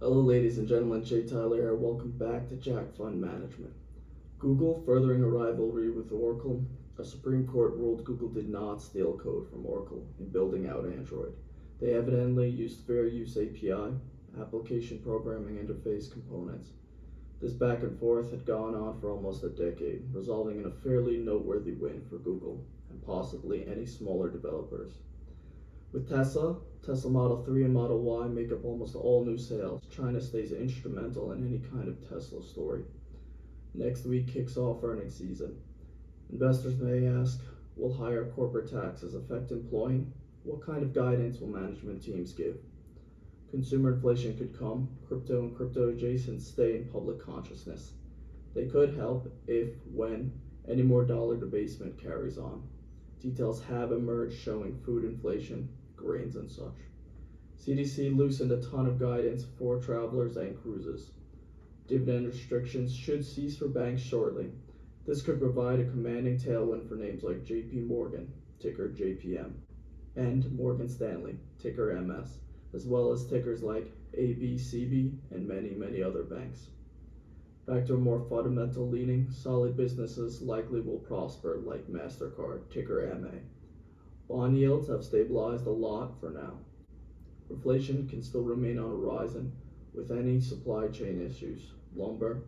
Hello, ladies and gentlemen, Jay Tyler here. Welcome back to Jack Fund Management. Google furthering a rivalry with Oracle. A Supreme Court ruled Google did not steal code from Oracle in building out Android. They evidently used Fair Use API, application programming interface components. This back and forth had gone on for almost a decade, resulting in a fairly noteworthy win for Google and possibly any smaller developers. With Tesla Model 3 and Model Y make up almost all new sales. China stays instrumental in any kind of Tesla story. Next week kicks off earnings season. Investors may ask, will higher corporate taxes affect employing? What kind of guidance will management teams give? Consumer inflation could come. Crypto and crypto adjacents stay in public consciousness. They could help if, when, any more dollar debasement carries on. Details have emerged showing food inflation, grains and such. CDC loosened a ton of guidance for travelers and cruises. Dividend restrictions should cease for banks shortly. This could provide a commanding tailwind for names like JP Morgan, ticker JPM, and Morgan Stanley, ticker MS, as well as tickers like ABCB and many other banks. Back to a more fundamental leaning, solid businesses likely will prosper like MasterCard, ticker MA. Bond yields have stabilized a lot for now. Inflation can still remain on the horizon with any supply chain issues, lumber,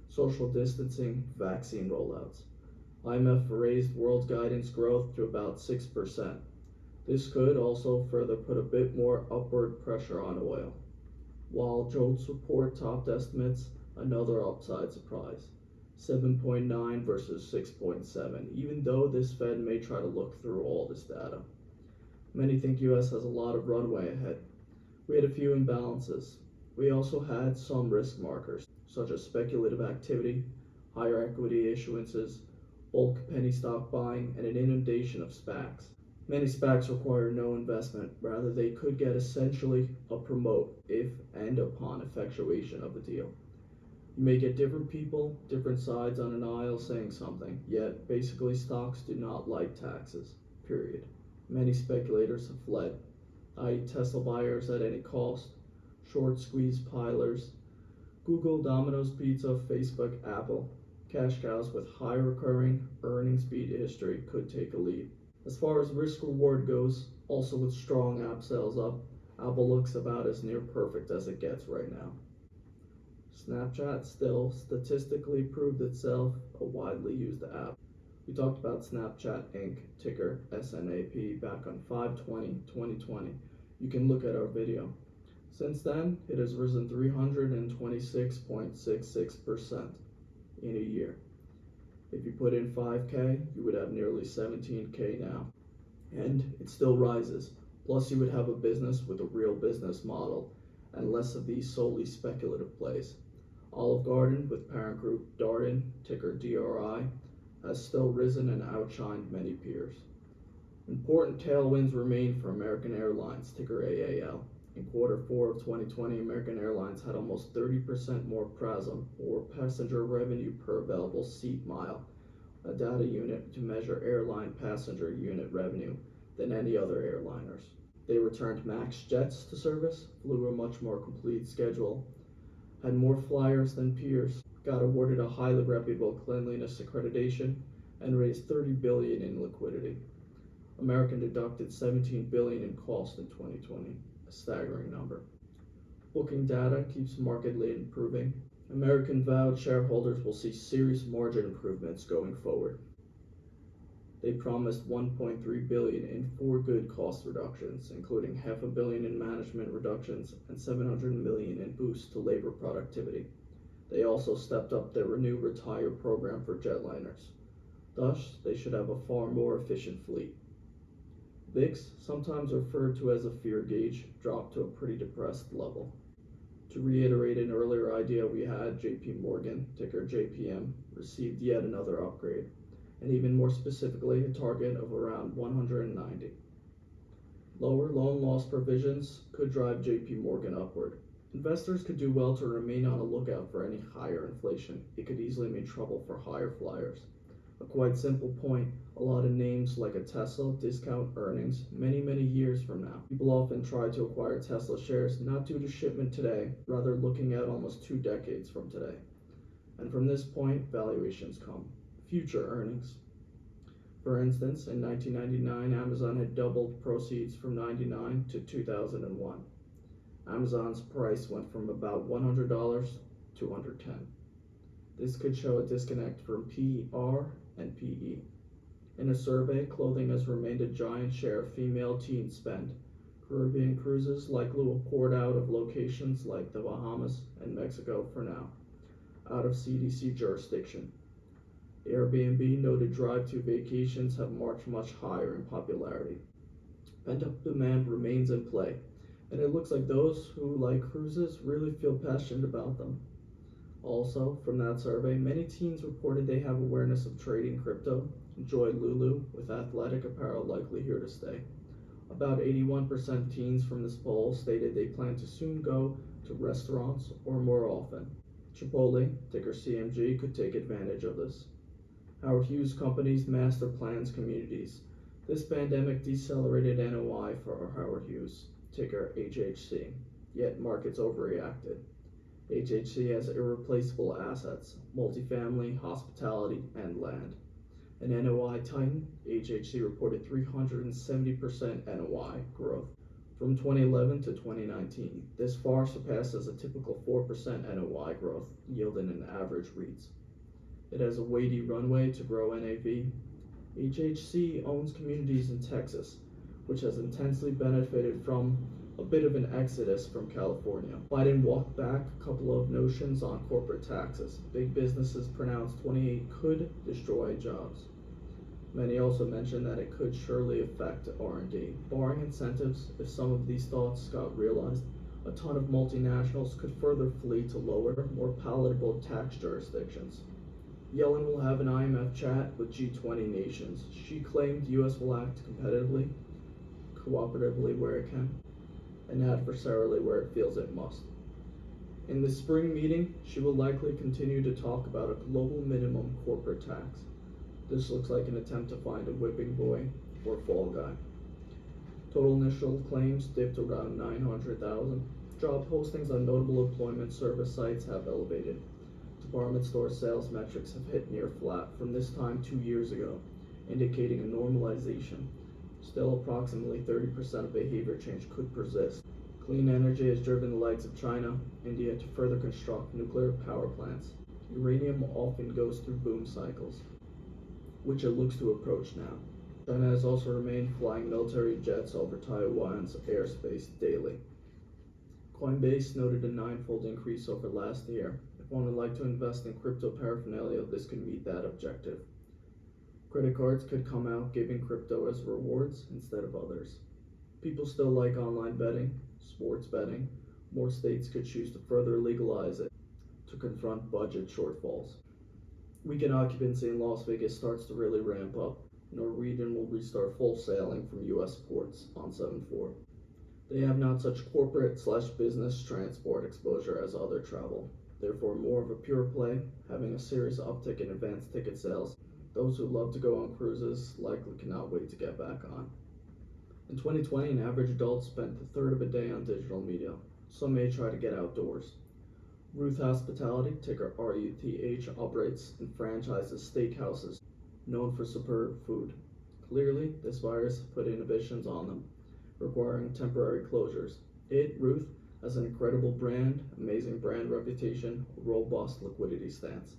social distancing, vaccine rollouts. IMF raised world guidance growth to about 6%. This could also further put a bit more upward pressure on oil. While JOLTS report topped estimates, another upside surprise. 7.9 versus 6.7, even though this Fed may try to look through all this data. Many think US has a lot of runway ahead. We had a few imbalances. We also had some risk markers, such as speculative activity, higher equity issuances, bulk penny stock buying, and an inundation of SPACs. Many SPACs require no investment, rather they could get essentially a promote if and upon effectuation of a deal. You may get different people, different sides on an aisle saying something, yet basically stocks do not like taxes, period. Many speculators have fled, i.e. Tesla buyers at any cost, short squeeze pilers, Google, Domino's Pizza, Facebook, Apple, cash cows with high recurring earnings beat history could take a lead. As far as risk reward goes, also with strong app sales up, Apple looks about as near perfect as it gets right now. Snapchat still statistically proved itself a widely used app. We talked about Snapchat Inc., ticker SNAP, back on 5/20/2020. You can look at our video. Since then, it has risen 326.66% in a year. If you put in 5K, you would have nearly 17K now. And it still rises. Plus, you would have a business with a real business model and less of these solely speculative plays. Olive Garden, with parent group Darden, ticker DRI, has still risen and outshined many peers. Important tailwinds remain for American Airlines, ticker AAL. In Q4 of 2020, American Airlines had almost 30% more PRASM, or passenger revenue per available seat mile, a data unit to measure airline passenger unit revenue, than any other airliners. They returned MAX jets to service, flew a much more complete schedule, had more flyers than peers, got awarded a highly reputable cleanliness accreditation, and raised $30 billion in liquidity. American deducted $17 billion in cost in 2020, a staggering number. Booking data keeps markedly improving. American vowed shareholders will see serious margin improvements going forward. They promised $1.3 billion in 4 good cost reductions, including $500 million in management reductions and $700 million in boosts to labor productivity. They also stepped up their Renew Retire program for jetliners. Thus, they should have a far more efficient fleet. VIX, sometimes referred to as a fear gauge, dropped to a pretty depressed level. To reiterate an earlier idea we had, JP Morgan, ticker JPM, received yet another upgrade, and even more specifically, a target of around 190. Lower loan loss provisions could drive JP Morgan upward. Investors could do well to remain on the lookout for any higher inflation. It could easily mean trouble for higher flyers. A Quite simple point. A lot of names like a Tesla discount earnings many years from now. People often try to acquire Tesla shares not due to shipment today, rather looking at almost 2 decades from today. And from this point, valuations come. Future earnings. For instance, in 1999, Amazon had doubled proceeds from 99 to 2001. Amazon's price went from about $100 to under 10. This could show a disconnect from PR and PE. In a survey, clothing has remained a giant share of female teen spend. Caribbean cruises likely will pour out of locations like the Bahamas and Mexico for now, out of CDC jurisdiction. Airbnb noted drive-to vacations have marched much higher in popularity. Pent-up demand remains in play, and it looks like those who like cruises really feel passionate about them. Also, from that survey, many teens reported they have awareness of trading crypto, enjoy Lulu, with athletic apparel likely here to stay. About 81% of teens from this poll stated they plan to soon go to restaurants or more often. Chipotle, ticker CMG, could take advantage of this. Howard Hughes Company's master plans communities. This pandemic decelerated NOI for Howard Hughes, ticker HHC, yet markets overreacted. HHC has irreplaceable assets, multifamily, hospitality, and land. An NOI titan, HHC reported 370% NOI growth from 2011 to 2019. This far surpasses a typical 4% NOI growth yield in an average REITs. It has a weighty runway to grow NAV. HHC owns communities in Texas, which has intensely benefited from a bit of an exodus from California. Biden walked back a couple of notions on corporate taxes. Big businesses pronounced 28 could destroy jobs. Many also mentioned that it could surely affect R&D. Barring incentives, if some of these thoughts got realized, a ton of multinationals could further flee to lower, more palatable tax jurisdictions. Yellen will have an IMF chat with G20 nations. She claimed the US will act competitively, cooperatively where it can, and adversarially where it feels it must. In the spring meeting, she will likely continue to talk about a global minimum corporate tax. This looks like an attempt to find a whipping boy or fall guy. Total initial claims dipped around 900,000. Job postings on notable employment service sites have elevated. Department store sales metrics have hit near flat from this time 2 years ago, indicating a normalization. Still, approximately 30% of behavior change could persist. Clean energy has driven the likes of China, India to further construct nuclear power plants. Uranium often goes through boom cycles, which it looks to approach now. China has also remained flying military jets over Taiwan's airspace daily. Coinbase noted a 9-fold increase over last year. If one would like to invest in crypto paraphernalia, this could meet that objective. Credit cards could come out giving crypto as rewards instead of others. People still like online betting, sports betting. More states could choose to further legalize it to confront budget shortfalls. Weekend occupancy in Las Vegas starts to really ramp up. Norwegian will restart full sailing from U.S. ports on 7/4. They have not such corporate/business transport exposure as other travel, therefore more of a pure play, having a serious uptick in advanced ticket sales. Those who love to go on cruises likely cannot wait to get back on. In 2020, an average adult spent a third of a day on digital media. Some may try to get outdoors. Ruth Hospitality, ticker RUTH, operates and franchises steakhouses known for superb food. Clearly, this virus put inhibitions on them, requiring temporary closures. Ruth, has an incredible brand, amazing brand reputation, robust liquidity stance.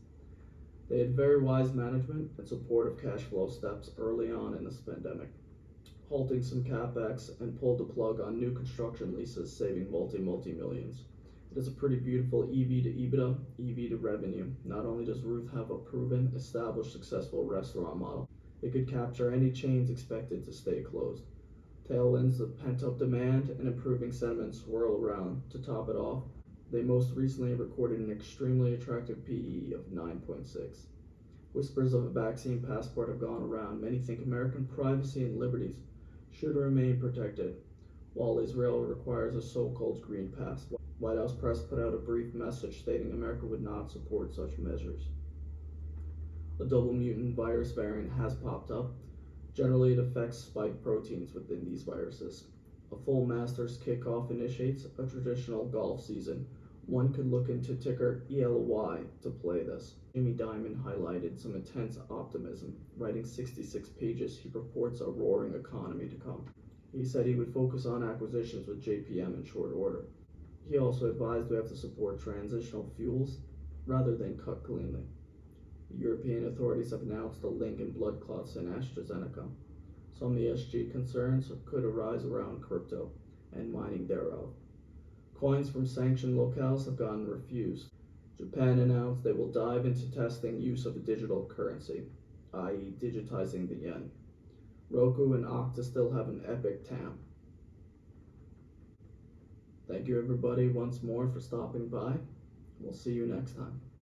They had very wise management and supportive cash flow steps early on in this pandemic, halting some capex and pulled the plug on new construction leases, saving multi-millions. It is a pretty beautiful EV to EBITDA, EV to revenue. Not only does Ruth have a proven, established, successful restaurant model, it could capture any chains expected to stay closed. Tailwinds of pent-up demand and improving sentiment swirl around. To top it off, they most recently recorded an extremely attractive PE of 9.6. Whispers of a vaccine passport have gone around. Many think American privacy and liberties should remain protected, while Israel requires a so-called Green Pass. White House press put out a brief message stating America would not support such measures. A double mutant virus variant has popped up. Generally, it affects spike proteins within these viruses. A full Masters kickoff initiates a traditional golf season. One could look into ticker ELY to play this. Jimmy Dimon highlighted some intense optimism. Writing 66 pages, he purports a roaring economy to come. He said he would focus on acquisitions with JPM in short order. He also advised we have to support transitional fuels rather than cut cleanly. European authorities have announced a link in blood clots in AstraZeneca. Some ESG concerns could arise around crypto and mining thereof. Coins from sanctioned locales have gotten refused. Japan announced they will dive into testing use of a digital currency, i.e., digitizing the yen. Roku and Okta still have an epic TAM. Thank you, everybody, once more for stopping by. We'll see you next time.